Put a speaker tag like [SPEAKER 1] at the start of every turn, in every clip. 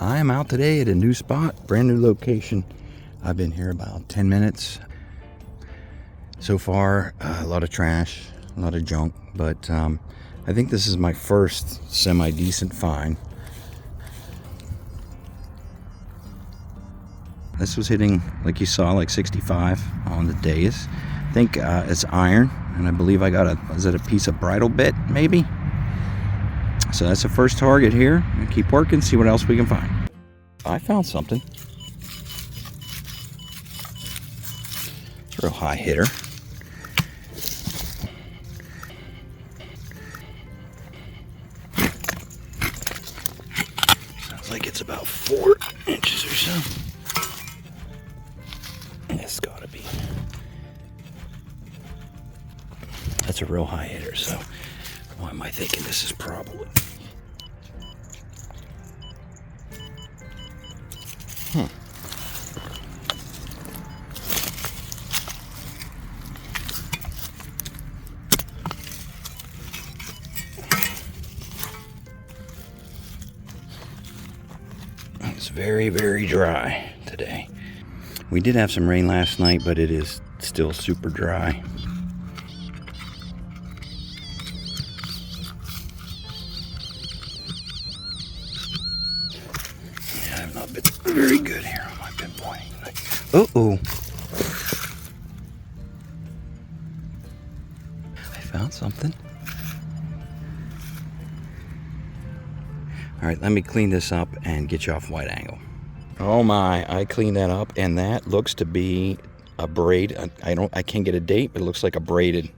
[SPEAKER 1] I am out today at a new spot, brand new location. I've been here about 10 minutes. So far, a lot of trash, a lot of junk, but I think this is my first semi-decent find. This was hitting, like you saw, like 65 on the Deus. I think it's iron, and I believe I got a piece of bridle bit, maybe? So that's the first target here. I'm gonna keep working, see what else we can find. I found something. It's a real high hitter. Sounds like it's about 4 inches or so. It's gotta be. That's a real high hitter, so why am I thinking this is probably? It's very, very dry today. We did have some rain last night, but it is still super dry. Yeah, I've not been very good here on my pinpointing. Uh-oh. I found something. All right, let me clean this up and get you off wide angle. Oh my, I cleaned that up, and that looks to be a braid. I can't get a date, but it looks like a braided.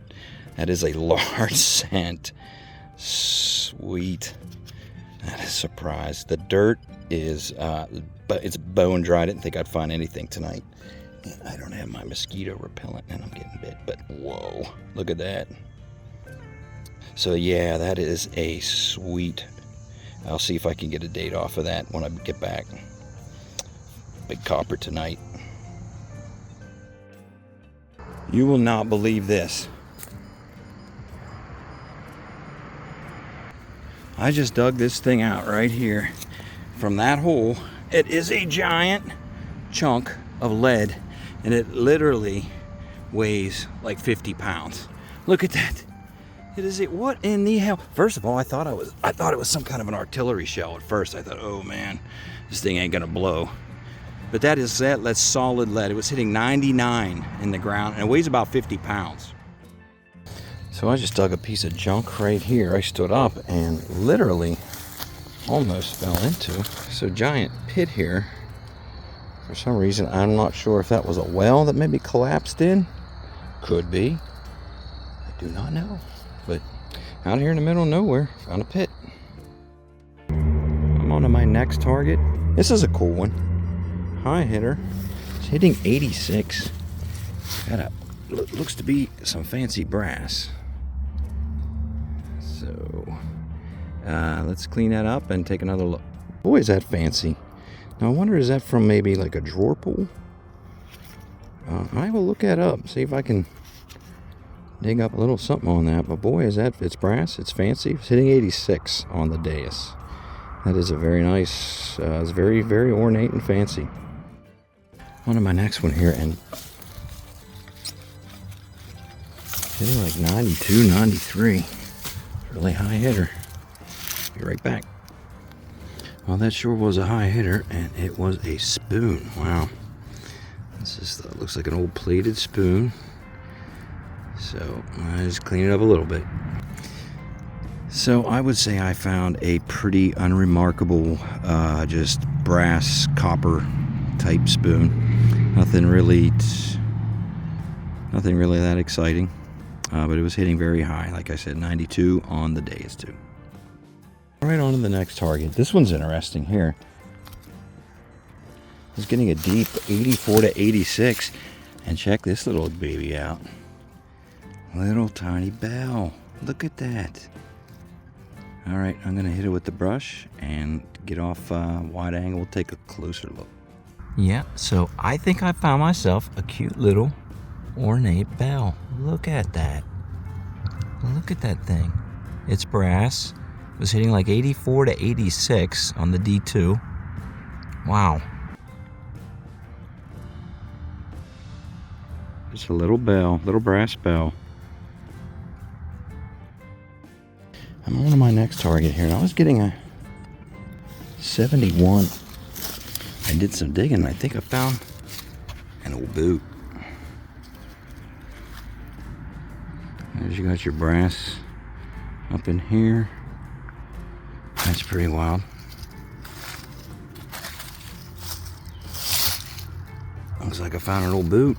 [SPEAKER 1] That is a large scent. Sweet. That is a surprise. The dirt is, but it's bone dry. I didn't think I'd find anything tonight. I don't have my mosquito repellent, and I'm getting bit, but whoa, look at that. So yeah, that is a sweet. I'll see if I can get a date off of that when I get back. Big copper tonight. You will not believe this. I just dug this thing out right here from that hole. It is a giant chunk of lead, and it literally weighs like 50 pounds. Look at that. It is it. What in the hell? First of all, I thought it was some kind of an artillery shell at first. I thought, oh man, this thing ain't gonna blow. But that's solid lead. It was hitting 99 in the ground, and it weighs about 50 pounds. So I just dug a piece of junk right here. I stood up and literally almost fell into. So giant pit here. For some reason, I'm not sure if that was a well that maybe collapsed in. Could be. I do not know. But out here in the middle of nowhere, found a pit. I'm on to my next target. This is a cool one. High hitter. It's hitting 86. Looks to be some fancy brass. So let's clean that up and take another look. Boy, is that fancy. Now I wonder, is that from maybe like a drawer pull? I will look that up, see if I can dig up a little something on that. But boy, it's brass, it's fancy. It's hitting 86 on the Deus. That is a very nice, it's very, very ornate and fancy. On to my next one here, and hitting like 92, 93. Really high hitter. Be right back. Well, that sure was a high hitter, and it was a spoon. Wow. This is looks like an old plated spoon. So I just clean it up a little bit. So I would say I found a pretty unremarkable, just brass copper type spoon. Nothing really that exciting, but it was hitting very high. Like I said, 92 on the Deus too. Right on to the next target. This one's interesting here. It's getting a deep 84 to 86, and check this little baby out. Little tiny bell. Look at that. All right, I'm gonna hit it with the brush and get off wide angle. We'll take a closer look. Yeah, so I think I found myself a cute little ornate bell. Look at that. Look at that thing. It's brass. It was hitting like 84 to 86 on the D2. Wow. Just a little bell, little brass bell. I'm on to my next target here. I was getting a 71. I did some digging. I think I found an old boot. There's you got your brass up in here. That's pretty wild. Looks like I found an old boot.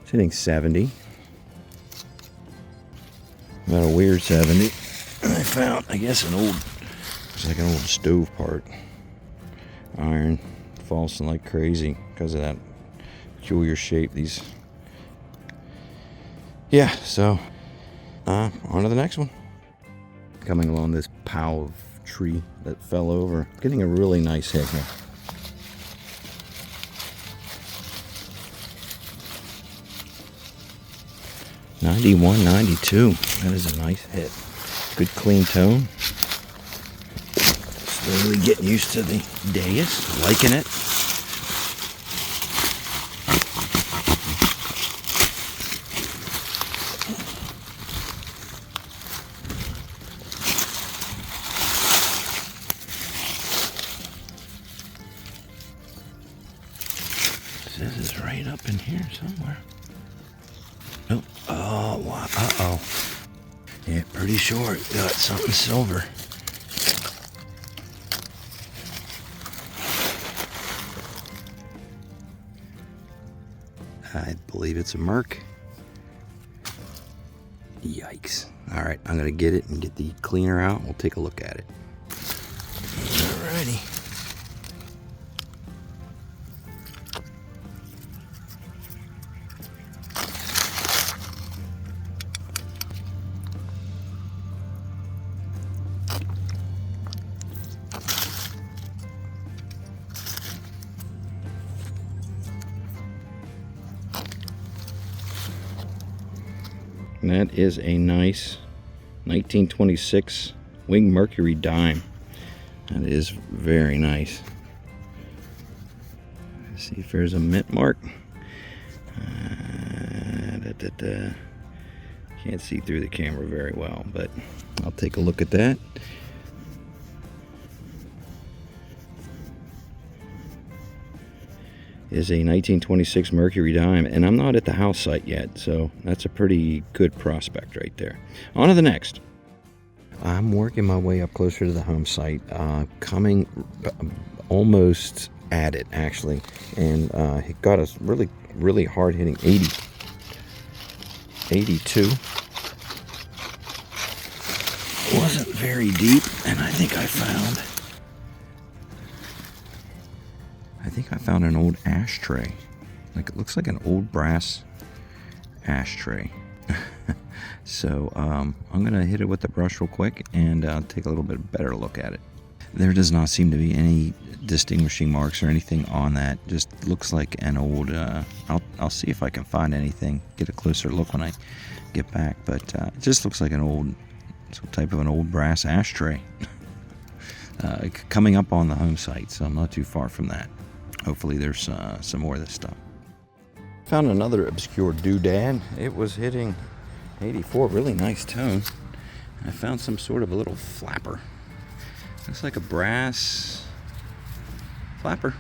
[SPEAKER 1] It's hitting 70. About a weird 70. I found, I guess, an old, it's like an old stove part. Iron, falsing like crazy because of that peculiar shape. These, yeah, so on to the next one. Coming along this pile of tree that fell over. Getting a really nice hit here. .91, 92. That is a nice hit. Good clean tone. Slowly getting used to the Deus. Liking it. This is right up in here somewhere. Oh, oh, wow. Uh-oh. Yeah, pretty sure it got something silver. I believe it's a Merc. Yikes. All right, I'm going to get it and get the cleaner out. We'll take a look at it. Alrighty. And that is a nice 1926 Wing Mercury dime. That is very nice. Let's see if there's a mint mark. Can't see through the camera very well, but I'll take a look at that. Is a 1926 Mercury dime, and I'm not at the house site yet, so that's a pretty good prospect right there. On to the next. I'm working my way up closer to the home site, coming almost at it actually, and it got us really hard hitting 80, 82. Wasn't very deep, and I think I found an old ashtray. Like, it looks like an old brass ashtray. So I'm gonna hit it with the brush real quick and take a little bit better look at it. There does not seem to be any distinguishing marks or anything on that. Just looks like an old, I'll see if I can find anything, get a closer look when I get back, but it just looks like an old, some type of an old brass ashtray. Coming up on the home site, so I'm not too far from that. Hopefully there's some more of this stuff. Found another obscure doodad. It was hitting 84, really nice tone. I found some sort of a little flapper. Looks like a brass flapper.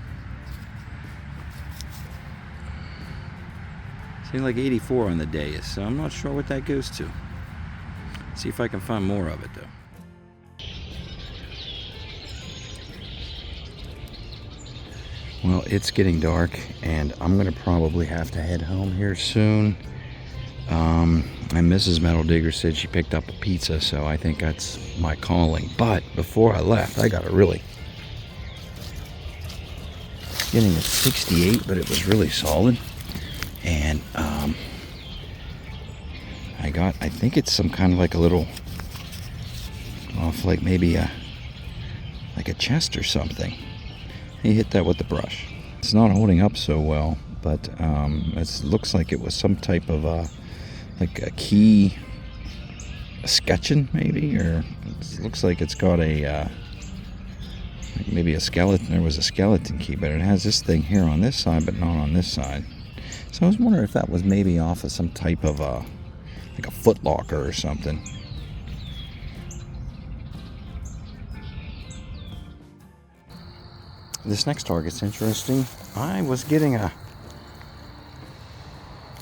[SPEAKER 1] Seems like 84 on the Deus, so I'm not sure what that goes to. See if I can find more of it though. Well, it's getting dark, and I'm gonna probably have to head home here soon. And Mrs. Metal Digger said she picked up a pizza, so I think that's my calling. But before I left, I got a really, getting a 68, but it was really solid. And I think it's some kind of like a little, off like maybe like a chest or something. He hit that with the brush. It's not holding up so well, but it looks like it was some type of like a key, a scutcheon maybe, or it looks like it's got a maybe a skeleton. There was a skeleton key, but it has this thing here on this side, but not on this side. So I was wondering if that was maybe off of some type of like a foot locker or something. This next target's interesting. I was getting a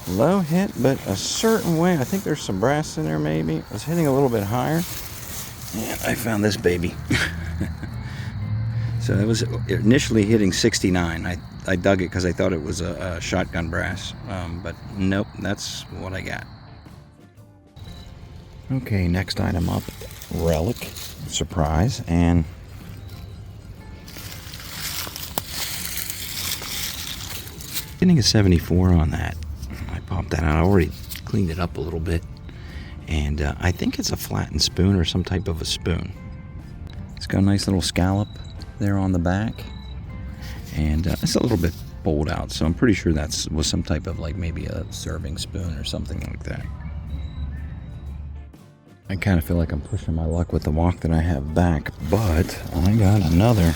[SPEAKER 1] low hit, but a certain way. I think there's some brass in there maybe. I was hitting a little bit higher. And I found this baby. So it was initially hitting 69. I dug it because I thought it was a shotgun brass. But nope, that's what I got. Okay, next item up. Relic. Surprise. And getting a 74 on that. I popped that out. I already cleaned it up a little bit. And I think it's a flattened spoon or some type of a spoon. It's got a nice little scallop there on the back. And it's a little bit bowled out. So I'm pretty sure that was some type of like maybe a serving spoon or something like that. I kind of feel like I'm pushing my luck with the walk that I have back. But I got another.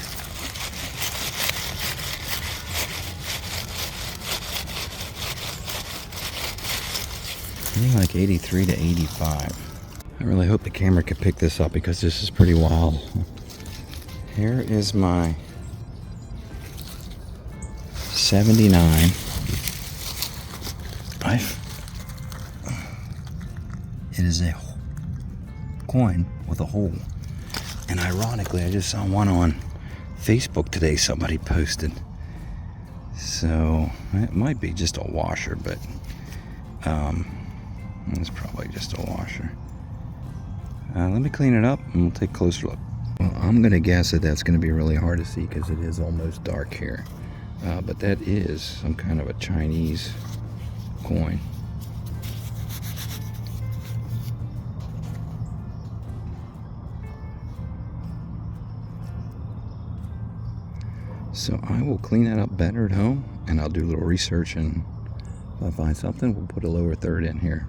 [SPEAKER 1] I think like 83 to 85. I really hope the camera can pick this up because this is pretty wild. Here is my 79. It is a coin with a hole. And ironically, I just saw one on Facebook today somebody posted. So it might be just a washer, but it's probably just a washer. Let me clean it up and we'll take a closer look. Well, I'm going to guess that that's going to be really hard to see because it is almost dark here. But that is some kind of a Chinese coin. So I will clean that up better at home and I'll do a little research, and if I find something, we'll put a lower third in here.